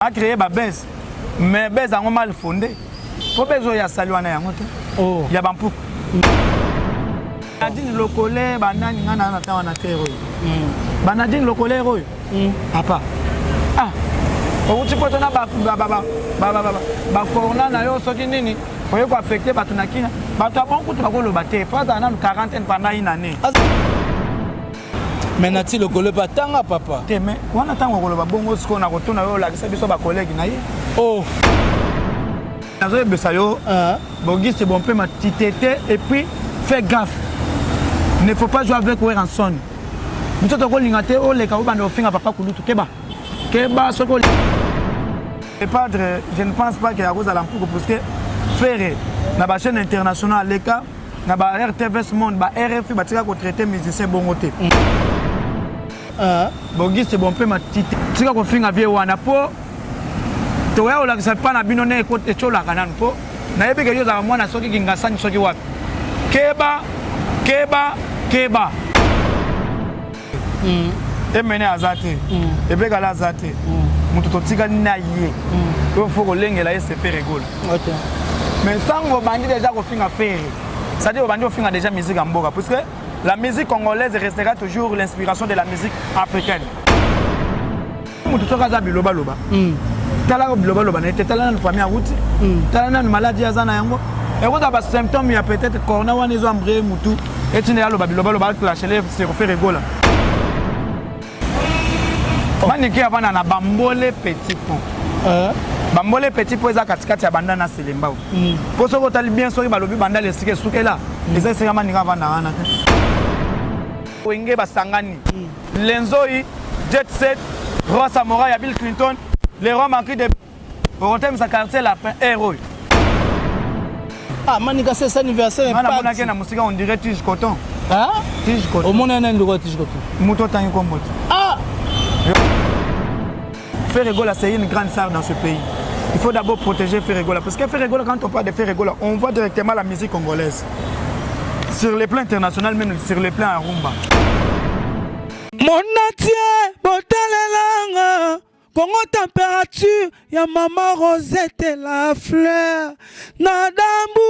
a créé ma baisse, mais baisse a mal fondé. Faut besoin ya saluana ya ngote. Oh. Ya bampu. Nadine lokole banani ngana na tawa na terre. Banadine lokole royo. Papa. Ah. Outi poto na ba corona na yo soki nini. Oyo ko affecter batu na kina. Batu abonku to bakolo bate. Faza na quarantaine pendant une année. Mais nati le collègue pas tanga papa. Mais on attend qu'on le bongo ce qu'on a retourné là ça biso ba collègue na ye. Oh. Nazo besayo. Bongi c'est bon peu ma titete et puis fais gaffe. Ne faut pas jouer avec Weranson. Nous to ko lingate o le ka ba no finga papa kulutu keba. Keba soko. Le padre, je ne pense pas qu'il y a cause à l'ampoule parce que faire na ba chaîne internationale les cas na ba RTVS monde ba RFI ba tika ko traiter musicien bongoté. Bongi c'est bon peu ma tite tika ko finga vie wana po to ya ola kisa pa na bino ne ko te chola kanan po na yebe ke yo za mwana soki kinga sani soki wapi keba emene azate ebe kala azate mutu to tika na ye ko faut ko lengela ese faire rigolo. OK. Mais sango bandi déjà ko finga faire ça dit bandi ko finga déjà musique en mboka parce que la musique congolaise restera toujours l'inspiration de la musique africaine. Mutu soka za biloba loba. Tala biloba loba na tala na famille route. Tala na maladie azana yango. Et vous avez des symptômes, il y a peut-être corona ou des ombrés mutu. Et tu n'es là loba biloba loba clasher les se faire rigoler. Maniki avant na bambole petit pont. Bambole petit pont za katikati ya banda na selembao. Pour ce que tu bien sori balobi banda le sike suke là. Les essais maninga vanda wana. Wenge basangani. Lenzoi, Jet Set, Ross Amora, Bill Clinton, les rois manqués de Rotem sa quartier lapin héros. Ah manika c'est anniversaire. Mana mona ke na musika on dirait tige coton. Ah? Tige coton. Au monde en ndoko tige coton. Muto tangi kombo. Ah! Ferregola, c'est une grande star dans ce pays. Il faut d'abord protéger Ferregola. Parce que Ferregola, quand on parle de Ferregola, on voit directement la musique congolaise. Sur les plans internationaux, même sur les plans à Rumba. Mon atier, botalelanga, Congo température, ya maman Rosette et la fleur, Nadambu.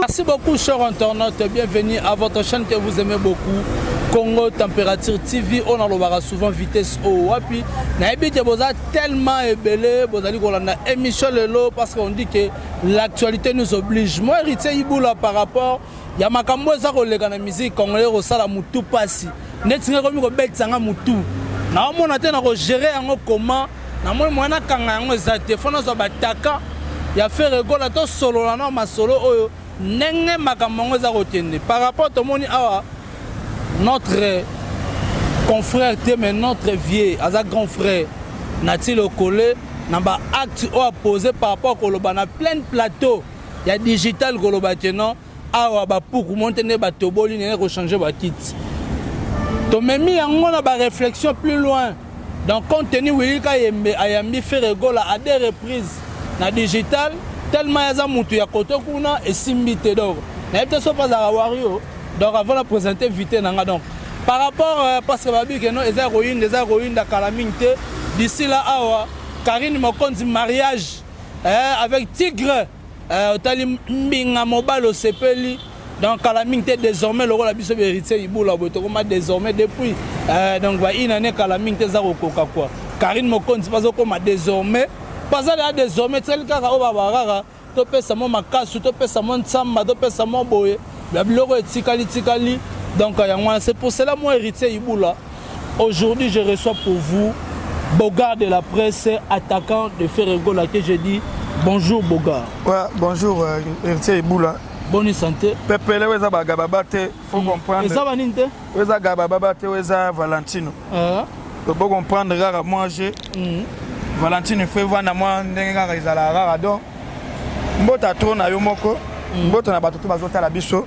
Merci beaucoup, chers internautes. Bienvenue à votre chaîne que vous aimez beaucoup. Congo Température TV, on en parle souvent vitesse au wapi. Naibite boza tellement ébélé, bozali kolanda émission lelo parce qu'on dit que l'actualité nous oblige. Moi héritier Iboula par rapport ya makambo za koleka na musique congolais rosala mutu pasi. Netinga komi ko betanga mutu. Na omona tena ko gérer yango comment na moi mwana kanga yango ezate fona zo bataka ya faire rigola to solo na ma solo oyo nenge makambo za kotende par rapport to moni awa. Notre confrère, mais notre vieux, à grand frère, Nati le collé, n'a pas acte opposé par rapport à Koloba, na plein de plateaux, il y a digital Koloba non, ah bah pour monter les bateaux, il y a changer ba kit. Donc même il y a une réflexion plus loin. Donc compte tenu Wilika Ayambi fait rigole à des reprises, na digital, tellement il y a mutu ya koto kuna et simbité d'or. Mais peut-être pas à Wario. Donc avant de présenter vite donc par rapport parce que babi que non les héroïnes de calamité d'ici là awa Karine Mokonzi mariage avec Tigre tali mbinga mobile au sepeli donc calamité désormais le rôle la biso héritier Iboula botokoma désormais depuis donc va une année calamité za kokoka quoi Karine Mokonzi pas comme désormais pas là désormais tel kaka o babarara to pesa mo makasu to pesa mo nsamba to pesa mo boye. Donc c'est pour cela moi héritier Iboula. Aujourd'hui je reçois pour vous Bogard de la presse, attaquant de Ferregola que je dis bonjour Bogard. Ouais, bonjour héritier Iboula. Bonne santé. Pepele weza bagababate, faut comprendre. Et ça va ninte? Weza gabababate weza Valentino. Faut comprendre rara manger. Valentino fait voir na moi ndenga izala rara donc. Mbota trona yo moko. Mbota na batutu bazota la biso.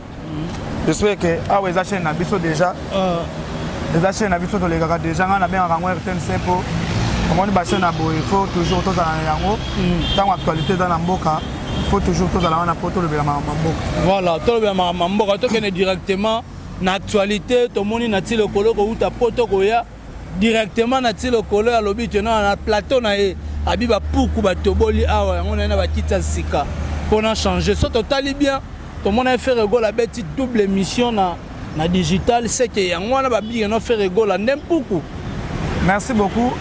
J'espère que awa eza chaîne na biso déjà. Eza chaîne na biso to les gars déjà na bien rango RTNC pour comment ba chaîne na bo il faut toujours to za yango. Dans actualité dans la mboka, il faut toujours to za la na poto le mboka. Voilà, to le mboka to kene directement na actualité to moni na ti le kolo ko uta poto ko ya directement na ti le kolo ya lobi que na plateau na abiba puku batoboli awa on a ba kita sika pour en changer so total bien tout le monde a fait rigolo la bête double émission na digital c'est que yango wana ba bien no faire rigolo n'importe. Merci beaucoup.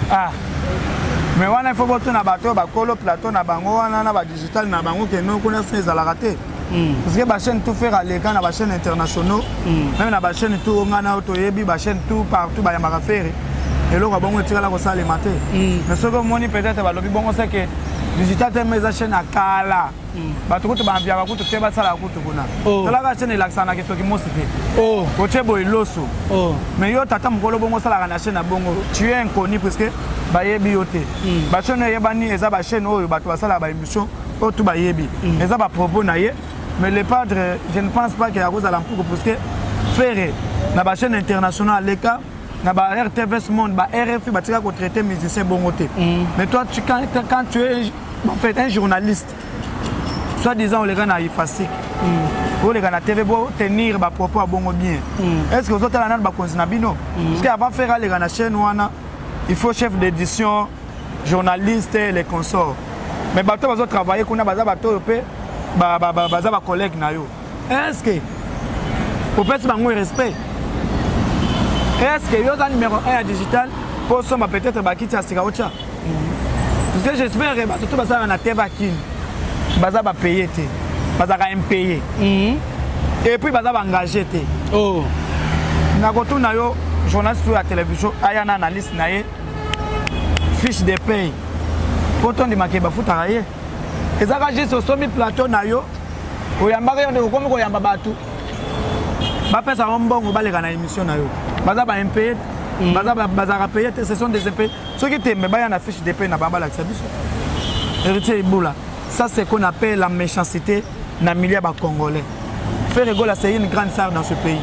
Mais wana il faut que na bateau ba kolo plateau na bango wana na ba digital na bango que nous connaissons les raté. Parce que ba chaîne tout faire à l'écran na ba chaîne internationaux même na ba chaîne tout ngana auto yebi ba chaîne tout partout ba ya maka faire. Et là, on va tirer la salle matin. Mais ce que moi, peut-être, bon, c'est que digital mes chaînes à Kala. Bah, tout le monde a beaucoup de choses à la route. La chaîne est là, ça n'a que qui m'a cité. Oh, tu es beau et l'osso. Oh, mais yo, t'attends mon golo bon, ça la chaîne à bongo. Tu es inconnu parce que bah, bioté. Bah, chaîne est banni, et ça, bah, chaîne, oh, bah, tu vas ça la émission, oh, tout bah, yebi. Et ça, bah, propos naïe. Mais les padres, je ne pense pas qu'il y a rose à l'ampoule parce que faire la chaîne internationale, les cas. Na ba RTVS Monde, ba RFI, ba tika ko traiter musicien bon côté. Mais toi quand tu es en fait un journaliste, soit disant les gars na ifasik. Pour les gars na TV bo tenir ba propos à bon bien. Est-ce que vous autres là ba konzina bino? Parce que avant faire les gars na chaîne wana, il faut chef d'édition, journaliste et les consorts. Mais ba to bazo travailler kuna baza ba to pe baza ba collègue na yo. Est-ce que au fait ba ngwe respect? Est-ce que vous avez numéro 1 à digital pour sommes peut-être bakiti à Sikaocha? Parce que j'espère que tout ça va na tebakin. Baza va payer té. Baza va payer. Et puis baza va engager té. Oh. Na goto na yo journaliste à la télévision, aya na analyste na ye fiche de paye. Pourtant de makeba futaraye. Ezaka juste au sommet plateau na yo. Oyamba yo de comme ko yamba batu. Ba pesa mbongo baleka na émission na yo. Baza ba impayé, baza payé, ce sont des impayés. Ceux qui t'aiment, il y a une fiche de paie dans Bamba Laxabiso. Héritier Iboula. Ça, c'est ce qu'on appelle la méchanceté dans le milieu congolais. Ferregola, c'est une grande star dans ce pays.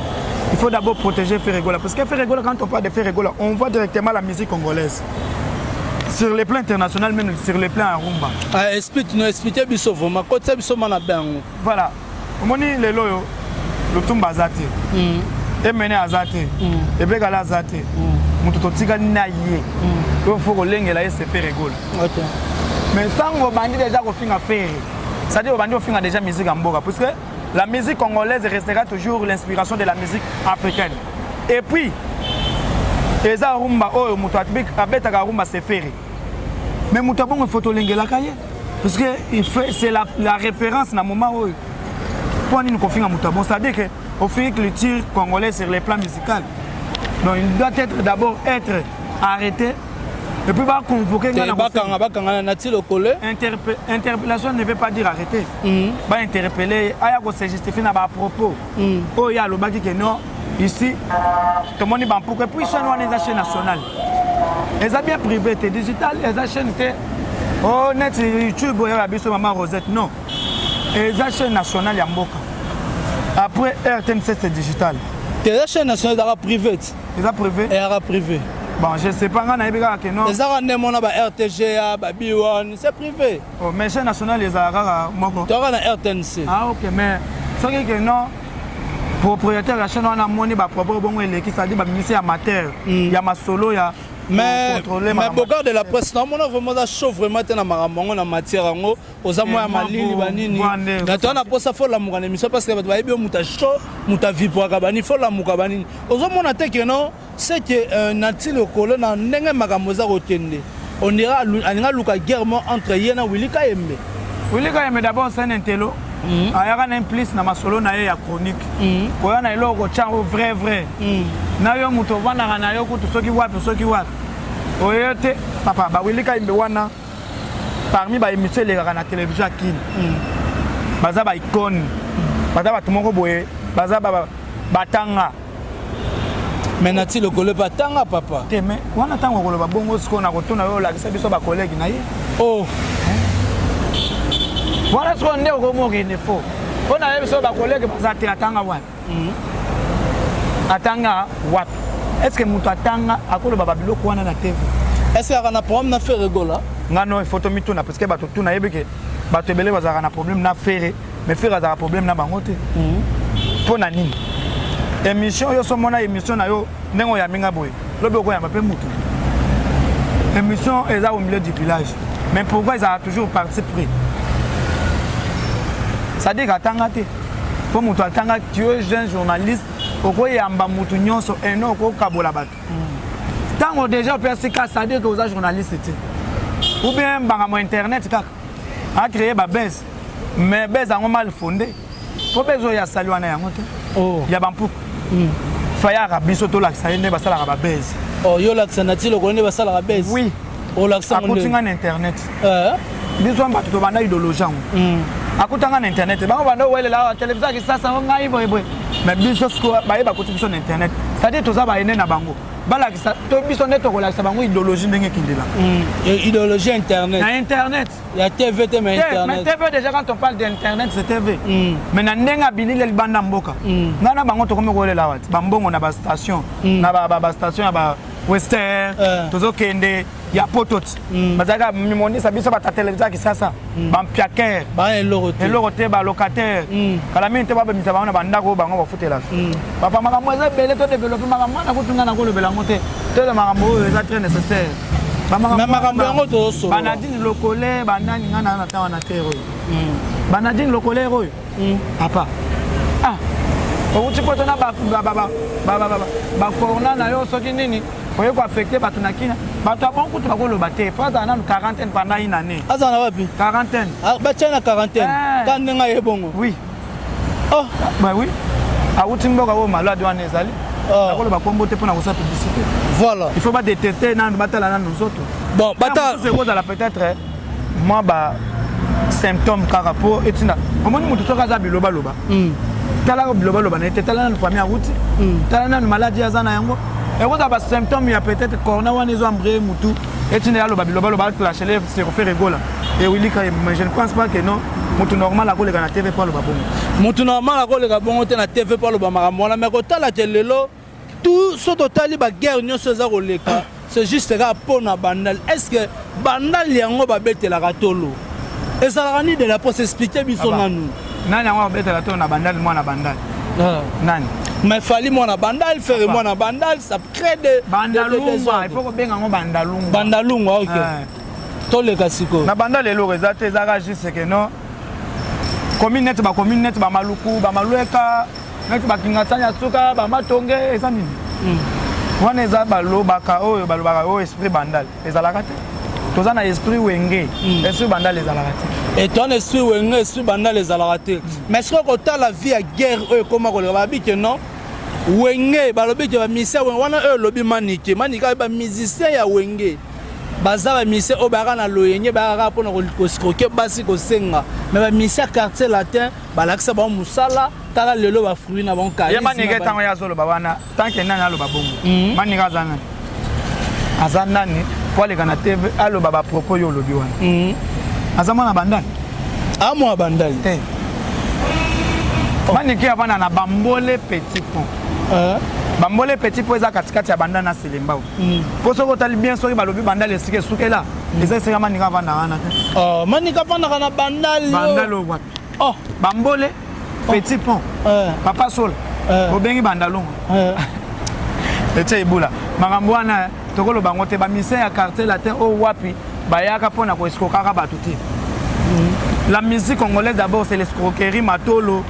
Il faut d'abord protéger Ferregola. Parce que Ferregola, quand on parle de Ferregola, on voit directement la musique congolaise. Sur le plan international, même sur le plan Arumba. Explique-nous, expliquez Bissot, vraiment. Quand c'est Bissot, voilà. On dit le loyo, le Tumbazate. Et mener à Zate, et bien à Zate, mon tika naïe, il faut que l'engrais se fait rigoler. Mais sans vous bandit déjà qu'on finit à faire, ça dit au bandit on finit déjà musique en boga, parce que la musique congolaise restera toujours l'inspiration de la musique africaine. Et puis, les arumba, oh, moutouatbik, abeta arumba se faire. Mais moutabon il faut que l'engrais la caille, parce que c'est la référence dans le moment où pour nous confier à moutabon, c'est-à-dire que au fait que le tir congolais sur les plans musicaux. Donc il doit être d'abord être arrêté et puis convoquer. Interpellation ne veut pas dire arrêter. Va interpeller, il faut se justifier dans à propos. Oh il y a le baki que non ici tout le monde est pour que puis chaîne les chaînes nationales. Les a bien privées, digital, les chaînes oh net YouTube il y a biso maman Rosette non. Les chaînes nationales ya mboka. Après RTN7 c'est digital. Les chaînes nationales sont privées. Les a privées. Et privé. Bon, je ne sais pas que non. Les a RTGA, B1, c'est privé. Oh, mais les chaînes nationales les a moko. Tu as RTNC. Ah ok, mais ce qui est que non. Propriétaire de la chaîne on a monnaie ba propos bon et qui ça dit ba ministère amateur. Il y a ma solo il y a mais beaucoup de la presse non on vraiment ça chaud vraiment dans marambo na matière ngo oza moya malili banini na tona posa fola mukana émission parce que ba yebi muta chaud muta vipwa ka bani fola muka banini ozo mona te que non c'est que nati le kolo na ndenge makambo za kotende on dira aninga luka guerre entre yena Willy Kayembe. Willy Kayembe d'abord c'est un intello ayaka na implice na masolo na ye ya chronique oya na eloko chango vrai na yo muto vana na yo kutu soki wapi oyote papa ba Willy Kayembe wana parmi ba émission les na télévision akini baza ba icône baza ba tumoko boye baza ba batanga mais nati le kolo batanga papa te mais wana tango kolo ba bongo siko na kotuna yo la kisa biso ba collègue na ye oh voilà ce qu'on est au moment qu'il ne faut. On a vu ça, ma collègue, qui attend à Wap. Attanga Wap. Est-ce que Moutou attanga à quoi le bababilo quoi na TV? Est-ce qu'il y a un problème na faire rigola? Non, il faut te mettre parce que tout na yebeke. Bato belé bazara na problème na faire, mais faire bazara problème na bangote. Pour na nini? Émission yo so mona émission na yo ndengo ya minga boy. Lobe ko ya mpe Moutou. Émission est au milieu du village. Mais pourquoi ils ont toujours parti pris? Ça dit qu'attends, pour mon temps, tu es jeune journaliste, pourquoi il y a un bamoutou nyonso et non au Kabola bat. Tant que déjà personne ça dit que vous êtes journaliste ou bien bangamo internet a créé ba base, mais base a mal fondé. Pour besoin ya saluer na yango te. Oh, ya bampou. Faya rabiso to la ça ne ba sala ba base. Oh, yo la sanati lo connaît ba sala ba base. Oui. Oh la sanati. Akotinga na internet. Biso mba to banda idéologie. Akutanga na internet bango banda wele la télévision ki sasa ngai boy mais biso ko ba yeba kotibiso na internet ça dit to za ba ene na bango bala ki sa to biso neto ko la sa bango idéologie ndenge kindela idéologie internet na internet ya TV te mais internet mais TV déjà quand on parle d'internet c'est TV mais na ndenga bilile libanda mboka ngana bango to komeko wele la wati bambongo na ba station na ba station ya ba Western tozo kende ya potot bazaka mimoni sabiso ba télévision ki sasa ba piaker ba elorote ba locataire kala minte ba bimisa ba na bandako bango ba futela papa makambo eza bele to développer makambo na kutunga na ko lobela ngote to le makambo eza très nécessaire ba makambo yango to so banadine lokole bandani ngana na tawa na terre banadine lokole royo papa outi poto na ba corona na yo soki nini oye ko affecter bato na kina bato abongo tu bakolo bate faza na quarantaine pendant une année azana wapi quarantaine ba tena quarantaine kandenga yebongo oui oh bah oui outi mboka wo malade wana ezali bakolo bakombo te pona kosa publicité voilà il faut pas détecter na batala na nous autres bon bata c'est quoi la peut-être moi ba symptômes carapo etina omoni mutu soka za biloba loba tala ko biloba loba na tala na famille outi tala na maladie azana yango et vous avez des symptômes, il y a peut-être corona ou des ombrés moutou et tu n'es pas le clasher les c'est refait rigola et oui mais je ne pense pas que non moutou normal la collègue na TV pas le babon moutou normal la collègue bon na TV pas le bamara mais quand la télé tout ce total ba guerre nyo ça roleka c'est juste rapport na bandal est-ce que bandal yango ba bete la ratolo et ça la ni de la pour s'expliquer biso nanu nani yango ba bete la ratolo na bandal moi na bandal nani mais fallait moi na bandal faire moi na bandal ça crée des bandalunga il faut que benga ngo bandalunga OK to le kasiko na bandal le rezate zaka juste que non communauté ba maluku ba malueka net ba kingatanya suka ba matonge eza nini wana eza balobaka oyo balobaka oyo esprit bandal ezalaka te toza na esprit wenge esprit bandal ezalaka te et ton esprit wenge esprit bandal ezalaka te mais est-ce que quand la vie à guerre oyo koma ko ba bi que non wenge balobi ke ba musicien wana oyo lobi manike ba musicien ya wenge baza ba musicien o ba na loyenye ba ka pona ko scroquer basi ko senga mais ba musicien quartier latin ba lakisa ba musala tala lelo ba fruit na bon charisme ya manike tango ya zolo ba wana tant que nana lo ba bongo manika zana azana ni pour les kana TV alo ba propos yo lobi wana azama na bandal amo bandal manike avana na bambole petit pont bambole petit pont eza katikati ya bandal na Selembao po soko tali bien soki balobi bandal esike suke la eza esika manika avana wana te manika avana na bandal o wapi bambole petit pont papa sola obengi bandalongo ete ibula makambo wana tokoloba ngo te bamisien ya quartier latin o wapi bayaka mpona koescroquaka bato te la musique congolaise d'abord c'est l'escroquerie matolo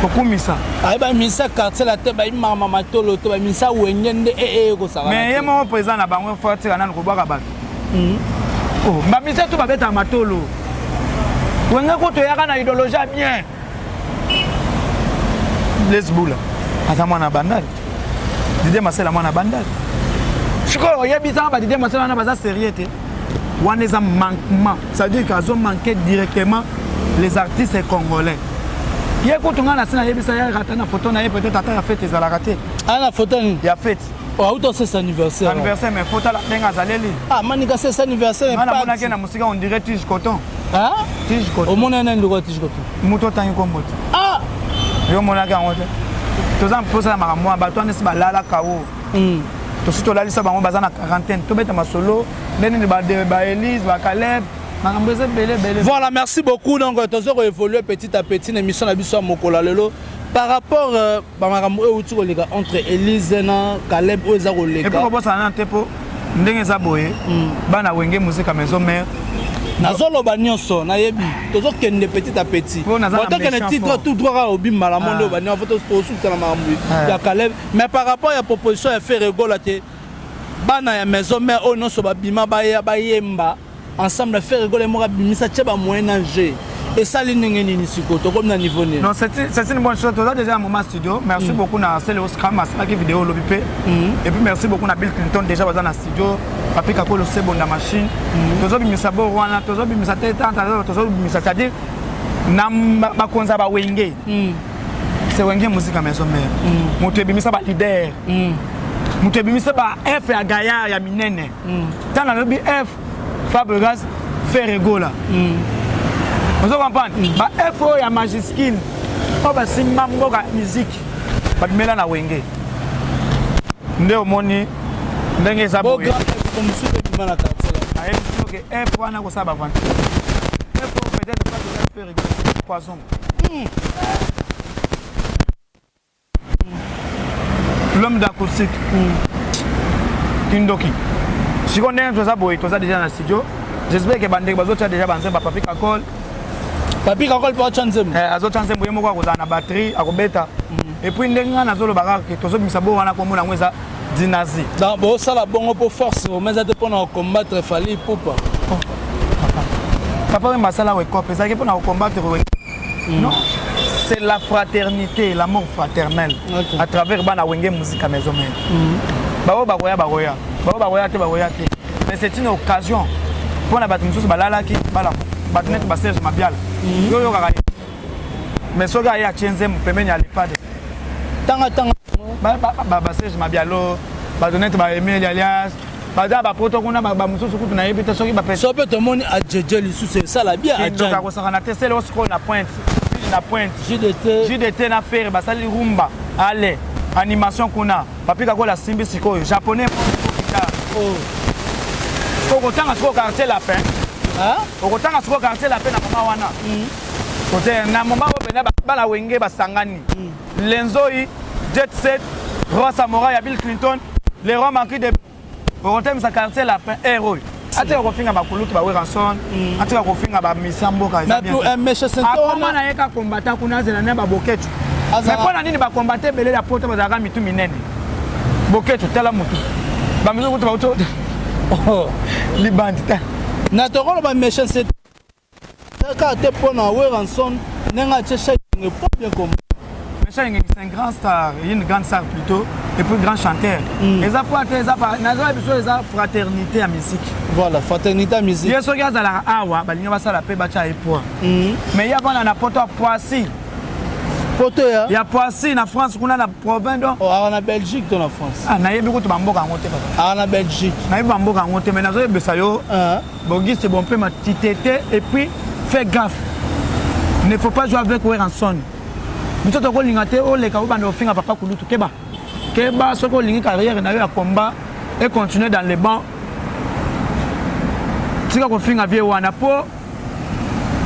kokumisa ba misa quartier latin ba mama matolo to ba misa wengende ko sala mais yemo président na bango forti kana ko baka bato ba misa to babeta matolo wenge ko to yaka na idéologie bien lesboula ata mwana bandal Didier Marcel mwana bandal siko yebisa ba Didier Marcel na baza sérieux te wana eza manquement ça veut dire qu'ils ont manqué directement les artistes congolais ye kutunga na sina yebisa ya rata na photo na ye peut-être ata ya fête ezala raté na photo ni ya fête auto c'est anniversaire mais photo la benga zaleli manika c'est anniversaire mais pas na musique on dirait tige coton tige coton au monde na ndoko tige coton muto tangi kombo yo mona ka ngote tozam posa makambo bato nesi balala kawo to sito lalisa bango bazana quarantaine to beta masolo neni ba Elise ba Caleb makambo eze belé voilà merci beaucoup donc tozo évoluer petit à petit émission na biso mokola lelo par rapport ba makambo e uti ko leka entre Elise na Caleb o eza ko leka et pour bossa na tepo ndenge za boye bana wenge musique à maison mère nazoloba nyonso nayebi tozokende petit à petit otokende titre tout droit au bim malamondo bani en fait tosukisa na makambo ya Caleb mais par rapport à proposition ya faire rigola te bana ya maison mère o nyonso babima bayemba ensemble faire rigoler moi bimisa tche ba moyen danger et ça l'ingénieur ni siko to comme na niveau ni non c'est une bonne chose. Tu as déjà un moment studio. Merci beaucoup na Céléo Scram à qui vidéo lobipé et puis merci beaucoup na Bill Clinton déjà dans la studio papi kako le sebo na machine tozo bimisa bo wana tozo bimisa teta tozo bimisa c'est-à-dire na ba konza ba wenge c'est wenge musique à maison mère moto bimisa ba leader moto bimisa ba F ya Gaia ya minene tant na lobi F Fabregas fait rigola vous comprenez ba FO ya Magiskin o ba simba mboka musique ba mela na wenge nde omoni ndenge za boye comme si tu m'as la carte là aye que F wana ko saba vente FO peut-être pas de faire rigola poisson l'homme d'acoustique Kindoki si on est dans ça boye to ça déjà dans studio j'espère que bande bazo tu déjà banze ba papi kakol papi kakol pa chanzem azochanze mboye moko akozala na batterie akobeta et puis ndenge nga nazolobaka ke tozobimisa bo wana komona ngo eza dinazi donc bosala bongo po force mais ça dépend na combattre fali poupa papa masala we kope ça pour na combattre non c'est la fraternité l'amour fraternel à travers bana wenge musique à maison mère bao bagoya te mais c'est une occasion pour na batu mususu balala ki bala batnet ba Serge Mabiala yo kaka mais soga ya chenze mpemeni alipade tanga ba Serge Mabialo batnet ba Emile alias bada ba poto kuna ba mususu kutu na yebite soki ba so peut te moni a jeje lisu c'est ça la bien a jeje donc akosaka na te sele osko na pointe JDT na faire basali rumba ale animation kuna papika ko la simbi sikoyo japonais okotanga siko quartier la paix okotanga siko quartier la paix na mama wana côté na mama bena bala wenge basangani lenzoi jet set Ross Amora ya Bill Clinton les rois manqués de okotem sa quartier la paix héros ate kofinga bakulutu ba Weranson ate kofinga ba misamboka eza bien mais chez Saint-Ouen na yeka combattant kuna zela na ba boketu mais pona nini ba combattre belé la poto bazaka mitu minene boketu tala mutu ba mizo kutu ba uto libandita na tokolo ba méchant c'est ka te pona Weranson nenga tchecha nge pas bien comme méchant c'est un grand star une grande star plutôt et puis grand chanteur et ça pour être ça pas na ça fraternité à musique voilà fraternité à musique yeso gaza la awa balinga basala pe bacha e point mais ya bana na poto Poissy poto ya Poissy na France kuna na province donc en Belgique dans la France na yebi ko to bamboka ngote en Belgique na yebi bamboka ngote mais nazo yebesa yo bongi c'est bon peu ma titete et puis fais gaffe ne faut pas jouer avec Weranson muto to ko lingate o le ka ba no finga papa kulutu keba soko lingi carrière na yo ya combat et continuer dans les bancs tika ko finga vie wana po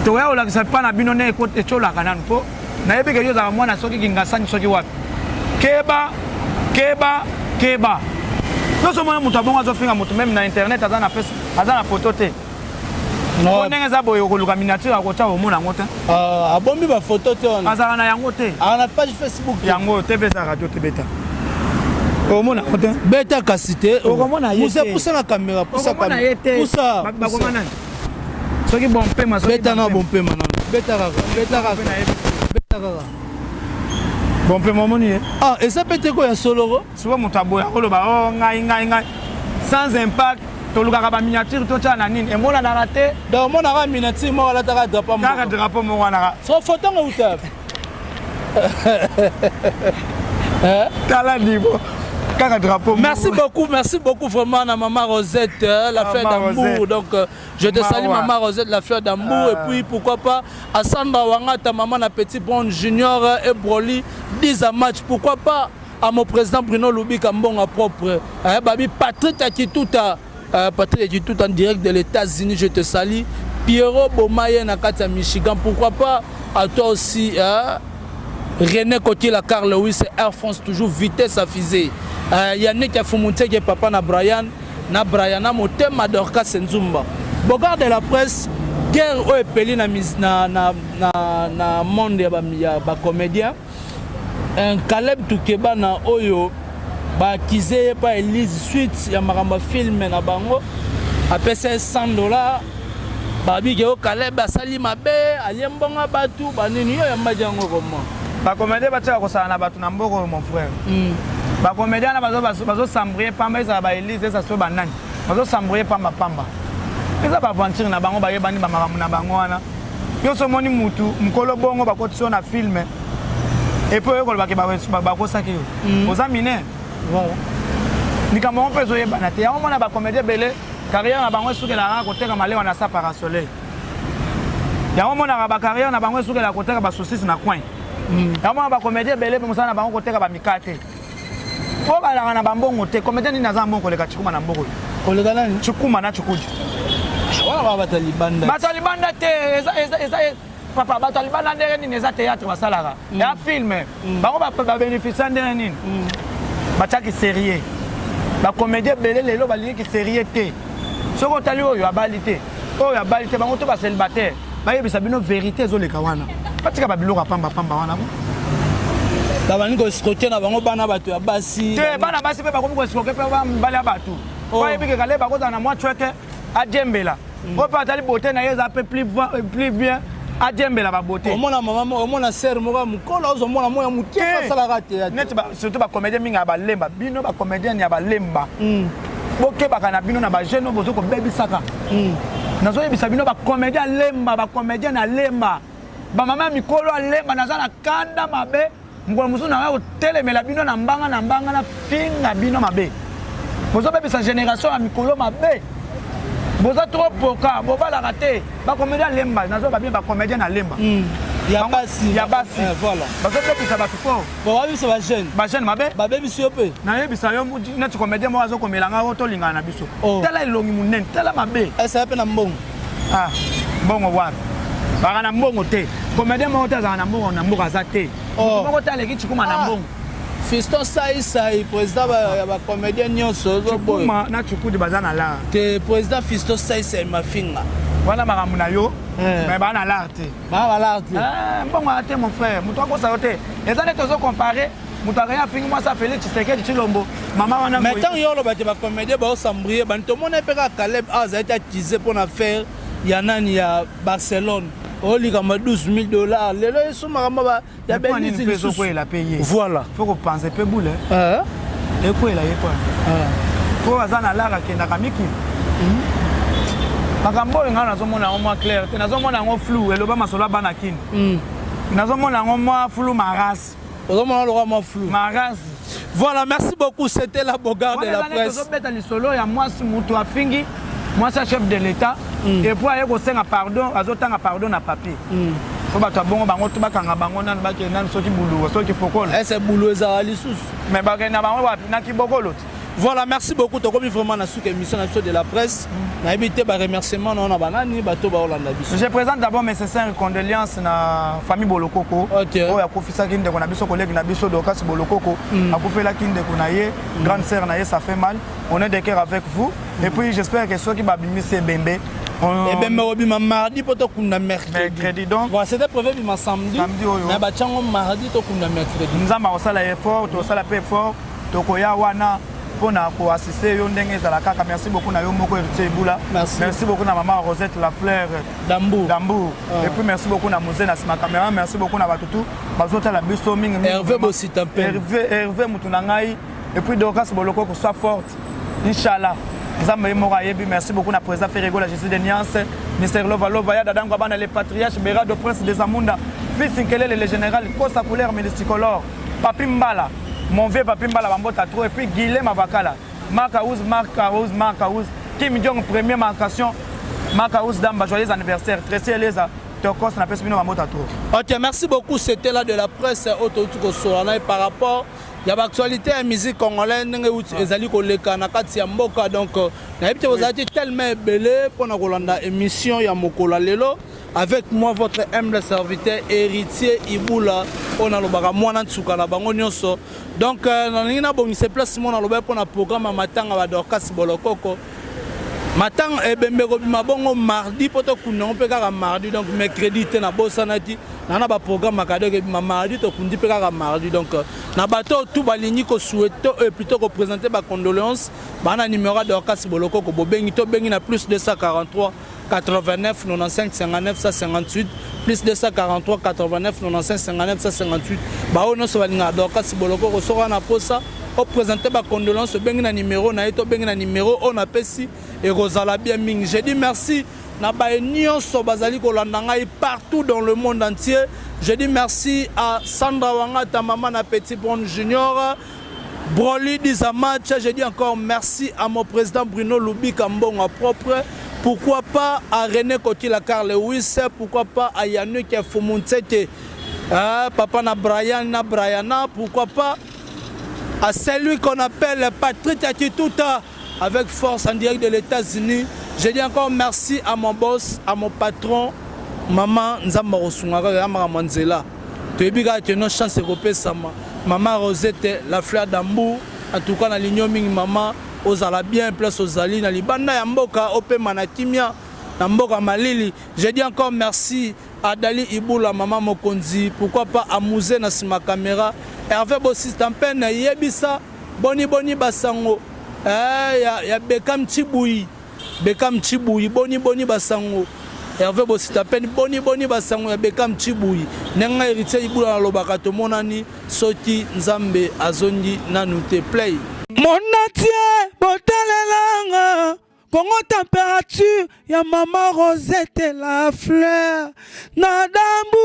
to ya ola pas na bino ne ko echola kananu po na yebi ke yo za mwana soki kingasani soki wapi keba no so mwana mutu abonga zo finga mutu même na internet azana photo te non ndenge za boyo ko luka miniature akota omona ngota abombi ba photo te on azana yango te ana page Facebook yango TV za radio te beta omona ngota beta kasite okomona yete poussa la caméra poussa bakomana soki bon pema soki beta na bon pema non beta kaka bon pema omoni et ça peut être quoi ya solo souvent mutu aboya koloba oh ngai sans impact tolukaka ba miniature to tana nini emona na raté donc mona ka miniature mo la taka drapeau mo wana so photo ngo uta kala libo kaka drapeau. Merci beaucoup vraiment à Maman Rosette, la fleur d'amour. Donc je te salue Maman Rosette, la fleur d'amour. Et puis pourquoi pas à Sandra Wanga, ta maman la petite Bon Junior et Broly 10 à match. Pourquoi pas à mon président Bruno Loubi Kambonga propre. Babi Patrick Akituta. Patrick est tout en direct de l'États-Unis, je te salue. Pierrot Bomaye Nakata Michigan, pourquoi pas à toi aussi. René Cotier, la Carl Lewis, Air France, toujours vitesse à fusée. Yannick Afoumounte qui est papa na Brian. na Briana Motema Dorcas Senzumba. Bogard de la presse, guerre au epeli na monde ya ba comédien. Un Caleb Toukeba na oyo ba kize pa Elise suite ya maramba film na bango a pesa $100 ba bi ke o Caleb asali mabe aliembonga batu banini yo ya majango comment ba comédien ba tsaka ko sala na batu na mboko mon frère ba comédien na bazo sambrer pamba za ba Elise ça so banani bazo sambrer pamba eza ba aventure na bango ba yebani ba maramu na bango wana yo so moni mutu mkolo bongo ba kotso na film et puis ko ba ke ba ko saki yo ozamine voilà nikambo on peut zoye banate ya on na ba comédien belé carrière na bango suke la côté comme aller on a ça par soleil ya on na ba carrière na bango suke la côté ba saucisse na coin ya on ba comédien belé pe musana bango côté ba mikate ko ba la na bambongo te comédien ni na za mbongo le ka chikuma na mbongo ko le galani chikuma na chikuji wa ba talibanda te eza papa ba talibanda ndenge nini eza théâtre basalaka ya film bango ba bénéficier ndenge nini bataki sérieux ba comédien belé lelo ba lingi sérieux te soko tali oyo abali te bango to ba célibataire ba yebisa bino vérité zo leka wana patika ba biloko pamba wana ba bani ko escroquer na bango bana bato ya basi te bana basi pe ba ko escroquer pe ba mbala bato ba yebike kale ba ko na mwa chweke adjembela o pa tali beauté na yeza pe plus bien adjembela ba beauté o mona maman o mona sœur mo mukolo ozo mona moya mutie sala rate net ba surtout ba comédien minga ba lemba bino ba comédien ya ba lemba boke ba kana bino na ba jeune bozo ko baby saka nazo yebisa bino ba comédien lemba ba comédien na lemba ba mama mikolo lemba naza na kanda mabe ngwa musu na ko telemela bino na mbanga na finga bino mabe bozo bebisa génération ya mikolo mabe boza trop poka bobala raté ba comédien lemba nazo ba bien ba comédien na lemba ya basi voilà bazo pesa ba fort bo wa biso ba jeune mabe ba bebi yo pe na yebisa yo na ti comédien mo azo komelanga o to lingana na biso tala elongi munene tala mabe esa pe na mbongo mbongo wapi ba na mbongo te comédien mo ta za na mbongo za te mbongo tala ki chikuma na mbongo Fiston Sai président ba comédien nyonso zo boy na chukudi bazana la que président Fiston Sai ma finga wana maramu na yo mais ba na l'arte mbongo ate mon frère muto ko sa yote ezane tozo comparer muto rien fingi moi ça Félix Tshisekedi Tshilombo mama wana mais tant yo lo ba comédien ba s'embrouiller ban to mona pe ka Caleb a été teasé pour faire ya nani ya Barcelone oli comme $12,000 lelo eso makamba ya benisi liso ko la payer voilà faut qu'on pense peu boule et quoi la yekwa ko azana lara kenda kamiki makambo ngana nazomona ngo moi clair te nazomona ngo flou eloba masolo bana kini nazomona ngo moi flou maras nazomona lo moi flou maras. Voilà, merci beaucoup, c'était la Bogard de la presse. Moi, c'est chef de l'État. Et pour aller au Sénat, pardon, à autant pardon à papier. Faut pas bon, bango tout bakanga bango nan ba ke nan soki boulou, soki fokol. C'est boulou za lisusu. Mais ba ke na bango wa na ki bokolo. Voilà, merci beaucoup. To comme vraiment na souke émission de la presse. Na évité ba remerciement non na banani bato ba Hollanda biso. Je présente d'abord mes sincères condoléances na famille Bolokoko. OK. O ya kofisa kinde ko na biso collègue na biso Dorcas Bolokoko. Akofela kinde ko na ye, grande sœur na ye, ça fait mal. On est de cœur avec vous. Et puis j'espère que ceux qui va bimi c'est Bembe. Et bien me mardi poto kunda mercredi. Donc voilà, c'était prévu ma samedi. Na ba chango mardi to kunda mercredi. Nous avons osala effort, to osala peu effort, to koya wana pona ko assister yo ndenge za la kaka. Merci beaucoup na yo moko Héritier Boula. Merci beaucoup na maman Rosette la fleur Dambour. Et puis merci beaucoup na Mosé na ma caméra, merci beaucoup na batutu. Bazota la biso mingi. Hervé Bossitampe. Hervé Mutunangai. Et puis Dorcas Bolokoko soit forte. Inch'Allah. Merci beaucoup à président Ferrego, la Jésus de Niance, Mr. Lova, Dadangwa, les patriarches, Béra de Prince des Amunda, fils Sinkele, le général, Kosa Couleur, Médisticolore, Papi Mbala, mon vieux Papi Mbala, Bambota Tro, et puis Guilhem Avakala, Marc Aouz, Kim Jong, première marcation, Marc Aouz, Damba, joyeux anniversaire, Tracy Eleza, Tokos, Napes Mino, Bambota Tro. Ok, merci beaucoup, c'était là de la presse, par rapport y a l'actualité à la musique congolaise ezali koleka na kati ya mboka donc na yebite bozali tellement belé pour na kolanda émission ya mokola lelo avec moi votre humble serviteur héritier Ibula on a lobaka mwana tsuka na bango nyonso donc na ngina bongise place mon na loba pour na programme matanga ba Dorcas Bolokoko matang ebembeko mabongo mardi poto kuna pe kaka mardi donc mercredi te na bosanati na ba programme makado ke mardi to kundi pe kaka mardi donc na bato tout balingi ko souhaiter plutôt ko présenter ba condoléances bana numéro de Dorcas Bolokoko bobengi to bengi na plus 243 89 95 59 158 plus 243 89 95 59 158 ba ono so balinga Dorcas Bolokoko so na posa au présenter ma condolence bengi na numéro na eto bengi na numéro on appelle et Rosala bien ming. Je dis merci na ba nyonso bazali ko landa ngai partout dans le monde entier. Je dis merci à Sandra Wanga ta maman na Petit Bon Junior Broly Dizamatch. Je dis encore merci à mon président Bruno Lubi Kambonga propre. Pourquoi pas à René Kotila Carl Lewis, pourquoi pas à Yannick Fumuntete, papa na Briana, pourquoi pas à celui qu'on appelle Patrick Atituta avec force en direct de l'États-Unis. Je dis encore merci à mon boss, à mon patron, maman Nzamba Rosungaga Yamara Manzela. Tu es bien que nos chances européennes sama. Maman Rosette, la fleur d'Ambou, en tout cas dans l'union ming maman, aux ala bien place aux ali na libanda ya mboka ope manakimia na mboka malili. Je dis encore merci à Dali Ibula maman Mokonzi, pourquoi pas à Mouzé na sima caméra. Hervé Bossistampen yebisa boni basango ya Bekam Chibuyi boni basango Hervé Bossistampen boni basango ya Bekam Chibuyi nenga héritier Ibula na lobaka to monani soki Nzambe azondi nanu te play Monatie botalelanga Congo température ya maman Rosette la fleur na dambu